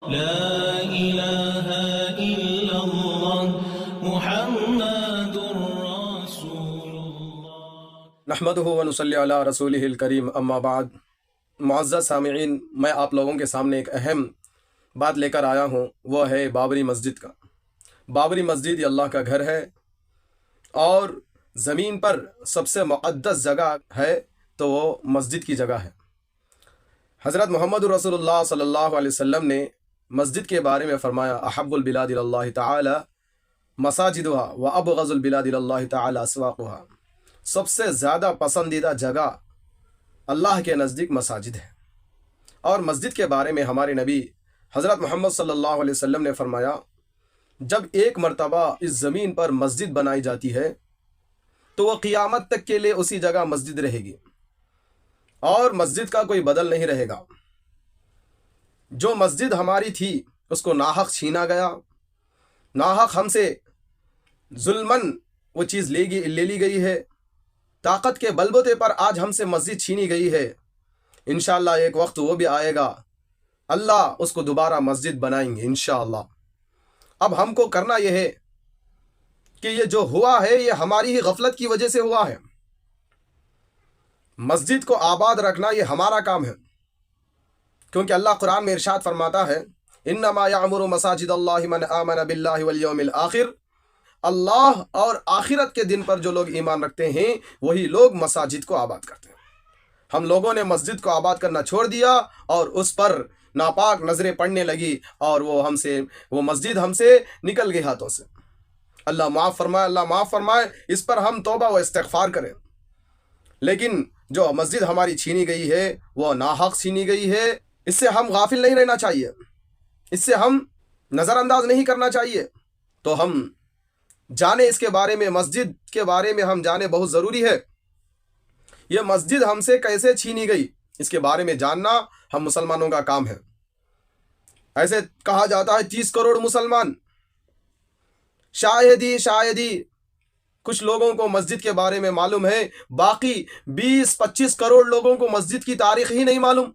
ला इलाहा इल्लल्लाह मुहम्मदुर रसूलुल्लाह। नहमदुहु व नुसल्ली अला रसूलिहिल करीम, अम्मा बाद। मुअज़्ज़ज़ सामिईन, मैं आप लोगों के सामने एक अहम बात लेकर आया हूँ। वह है बाबरी मस्जिद का। बाबरी मस्जिद ये अल्लाह का घर है और ज़मीन पर सबसे मुक़द्दस जगह है तो वो मस्जिद की जगह है। हज़रत मोहम्मद रसूलुल्लाह सल्लल्लाहु अलैहि वसल्लम ने मस्जिद के बारे में फ़रमाया, अहब्बुल बिलादि इलल्लाहि तआला मसाजिदुहा व अबग़ज़ुल बिलादि इलल्लाहि तआला अस्वाक़ुहा। सबसे ज़्यादा पसंदीदा जगह अल्लाह के नज़दीक मसाजिद है। और मस्जिद के बारे में हमारे नबी हज़रत मोहम्मद सल्लल्लाहु अलैहि वसल्लम ने फ़रमाया, जब एक मर्तबा इस ज़मीन पर मस्जिद बनाई जाती है तो वह क़ियामत तक के लिए उसी जगह मस्जिद रहेगी और मस्जिद का कोई बदल नहीं रहेगा। जो मस्जिद हमारी थी उसको नाहक छीना गया, नाहक हमसे जुल्मन वो चीज़ ले ली गई है। ताकत के बलबूते पर आज हमसे मस्जिद छीनी गई है। इंशाअल्लाह एक वक्त वो भी आएगा, अल्लाह उसको दोबारा मस्जिद बनाएंगे इंशाअल्लाह। अब हमको करना यह है कि ये जो हुआ है ये हमारी ही गफलत की वजह से हुआ है। मस्जिद को आबाद रखना ये हमारा काम है, क्योंकि अल्लाह कुरान में इरशाद फरमाता है, इन्नमा यअमुरु मसाजिदल्लाहि मन आमन बिल्लाहि वल यौमिल आखिर। अल्लाह और आखिरत के दिन पर जो लोग ईमान रखते हैं वही लोग मसाजिद को आबाद करते हैं। हम लोगों ने मस्जिद को आबाद करना छोड़ दिया और उस पर नापाक नज़रें पड़ने लगी और वो मस्जिद हमसे निकल गई हाथों से। अल्लाह माफ़ फरमाए, अल्लाह माफ़ फरमाए। इस पर हम तौबा व इस्तिग़फ़ार करें। लेकिन जो मस्जिद हमारी छीनी गई है वह नाहक छीनी गई है। इससे हम गाफिल नहीं रहना चाहिए, इससे हम नज़रअंदाज नहीं करना चाहिए। तो हम जाने इसके बारे में, मस्जिद के बारे में हम जाने बहुत ज़रूरी है। यह मस्जिद हमसे कैसे छीनी गई इसके बारे में जानना हम मुसलमानों का काम है। ऐसे कहा जाता है 30 करोड़ मुसलमान, शायद ही कुछ लोगों को मस्जिद के बारे में मालूम है, बाकी 20-25 करोड़ लोगों को मस्जिद की तारीख ही नहीं मालूम।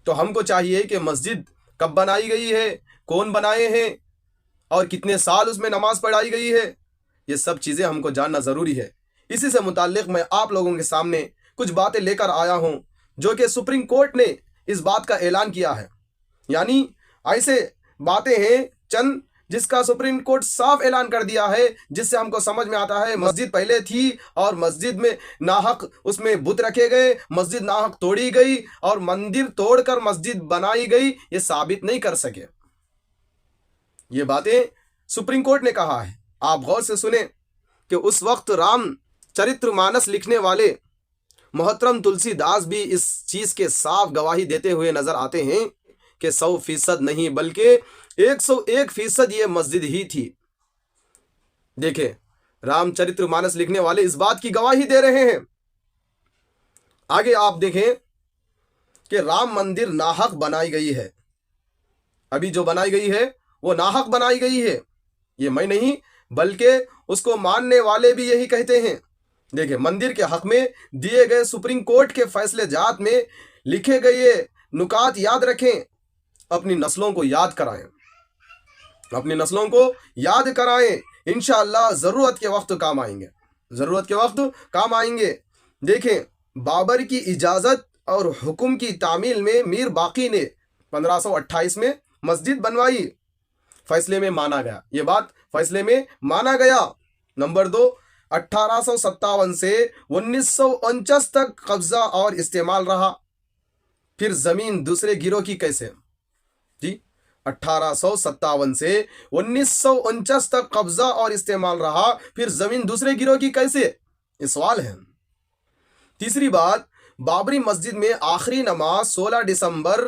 तो हमको चाहिए कि मस्जिद कब बनाई गई है, कौन बनाए हैं और कितने साल उसमें नमाज पढ़ाई गई है, ये सब चीज़ें हमको जानना ज़रूरी है। इसी से मुताल्लिक़ मैं आप लोगों के सामने कुछ बातें लेकर आया हूँ जो कि सुप्रीम कोर्ट ने इस बात का ऐलान किया है। यानी ऐसे बातें हैं चंद जिसका सुप्रीम कोर्ट साफ ऐलान कर दिया है, जिससे हमको समझ में आता है मस्जिद पहले थी और मस्जिद में नाहक उसमें बुत रखे गए, मस्जिद नाहक तोड़ी गई और मंदिर तोड़कर मस्जिद बनाई गई, ये साबित नहीं कर सके। ये बातें सुप्रीम कोर्ट ने कहा है। आप गौर से सुने कि उस वक्त राम चरित्रमानस लिखने वाले मोहतरम तुलसीदास भी इस चीज़ के साफ गवाही देते हुए नजर आते हैं कि 100% नहीं बल्कि 101% ये मस्जिद ही थी। देखें, रामचरितमानस लिखने वाले इस बात की गवाही दे रहे हैं। आगे आप देखें कि राम मंदिर नाहक बनाई गई है। अभी जो बनाई गई है वो नाहक बनाई गई है, ये मैं नहीं बल्कि उसको मानने वाले भी यही कहते हैं। देखिए, मंदिर के हक में दिए गए सुप्रीम कोर्ट के फैसले जात में लिखे गए नुकात याद रखें, अपनी नस्लों को याद कराएं, अपनी नस्लों को याद कराएं। इंशाअल्लाह ज़रूरत के वक्त काम आएंगे, ज़रूरत के वक्त काम आएंगे। देखें, बाबर की इजाज़त और हुक्म की तामील में मीर बाकी ने 1528 में मस्जिद बनवाई, फैसले में माना गया। ये बात फैसले में माना गया। नंबर 2, 1857 से 1949 तक कब्जा और इस्तेमाल रहा। फिर ज़मीन दूसरे गिरोह की कैसे जी? 1857 से 1949 तक कब्जा और इस्तेमाल रहा, फिर ज़मीन दूसरे गिरोह की कैसे? ये सवाल है। तीसरी बात, बाबरी मस्जिद में आखिरी नमाज 16 दिसंबर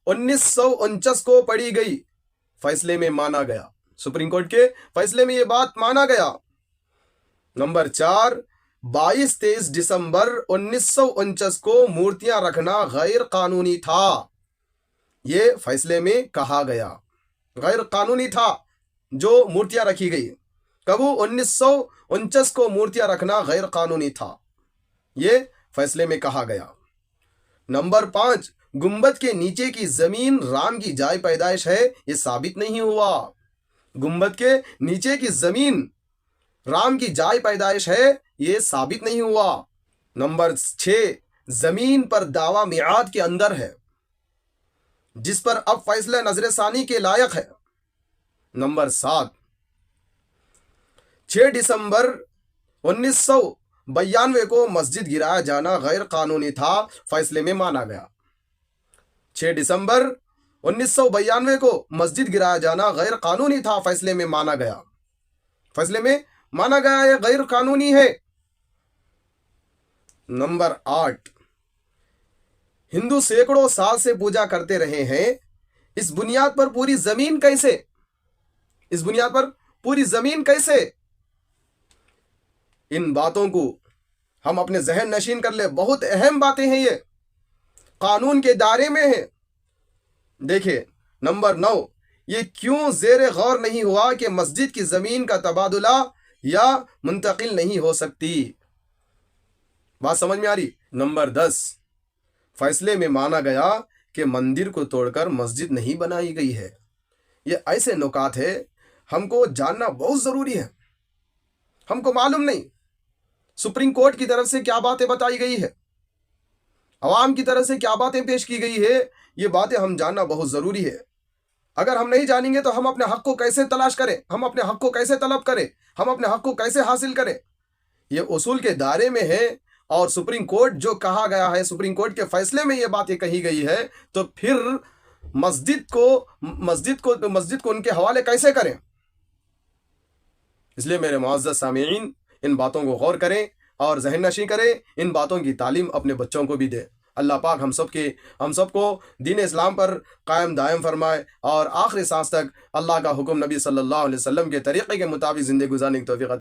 1949 को पढ़ी गई, फैसले में माना गया। सुप्रीम कोर्ट के फैसले में ये बात माना गया। नंबर 4, 22-23 दिसंबर 1949 को मूर्तियां रखना गैर कानूनी था, ये फैसले में कहा गया। गैर कानूनी था जो मूर्तियां रखी गई। कब? 1949 को मूर्तियां रखना गैर कानूनी था, ये फैसले में कहा गया। नंबर 5, गुंबद के नीचे की जमीन राम की जाय पैदाइश है, ये साबित नहीं हुआ। गुंबद के नीचे की जमीन राम की जाय पैदाइश है, ये साबित नहीं हुआ। नंबर 6, जमीन पर दावा मियाद के अंदर है, जिस पर अब फैसला नजर सानी के लायक है। नंबर 7, 6 दिसंबर 1992 को मस्जिद गिराया जाना गैर कानूनी था, फैसले में माना गया। 6 दिसंबर 1992 को मस्जिद गिराया जाना गैर कानूनी था, फैसले में माना गया। फैसले में माना गया यह गैर कानूनी है। नंबर 8, हिंदू सैकड़ों साल से पूजा करते रहे हैं, इस बुनियाद पर पूरी जमीन कैसे? इस बुनियाद पर पूरी जमीन कैसे? इन बातों को हम अपने जहन नशीन कर ले, बहुत अहम बातें हैं, ये कानून के दायरे में है। देखिए नंबर 9, ये क्यों ज़ेर गौर नहीं हुआ कि मस्जिद की जमीन का तबादुला या मुंतकिल नहीं हो सकती? बात समझ में आ रही? नंबर 10, फैसले में माना गया कि मंदिर को तोड़कर मस्जिद नहीं बनाई गई है। ये ऐसे नुकात है, हमको जानना बहुत जरूरी है। हमको मालूम नहीं सुप्रीम कोर्ट की तरफ से क्या बातें बताई गई है, अवाम की तरफ से क्या बातें पेश की गई है, ये बातें हम जानना बहुत जरूरी है। अगर हम नहीं जानेंगे तो हम अपने हक को कैसे तलाश करें, हम अपने हक को कैसे तलब करें, हम अपने हक को कैसे हासिल करें? ये उसूल के दायरे में है और सुप्रीम कोर्ट जो कहा गया है, सुप्रीम कोर्ट के फैसले में ये बातें कही गई है, तो फिर मस्जिद को उनके हवाले कैसे करें? इसलिए मेरे मुअज़्ज़ज़ सामीईन, इन बातों को गौर करें और ज़हन नशी करें, इन बातों की तालीम अपने बच्चों को भी दें। अल्लाह पाक हम सबको दीन इस्लाम पर कायम दायम फरमाए और आखिरी सांस तक अल्लाह का हुक्म नबी सल्लल्लाहु अलैहि वसल्लम के तरीक़े के मुताबिक ज़िंदगी गुजारने की तौफ़ीक़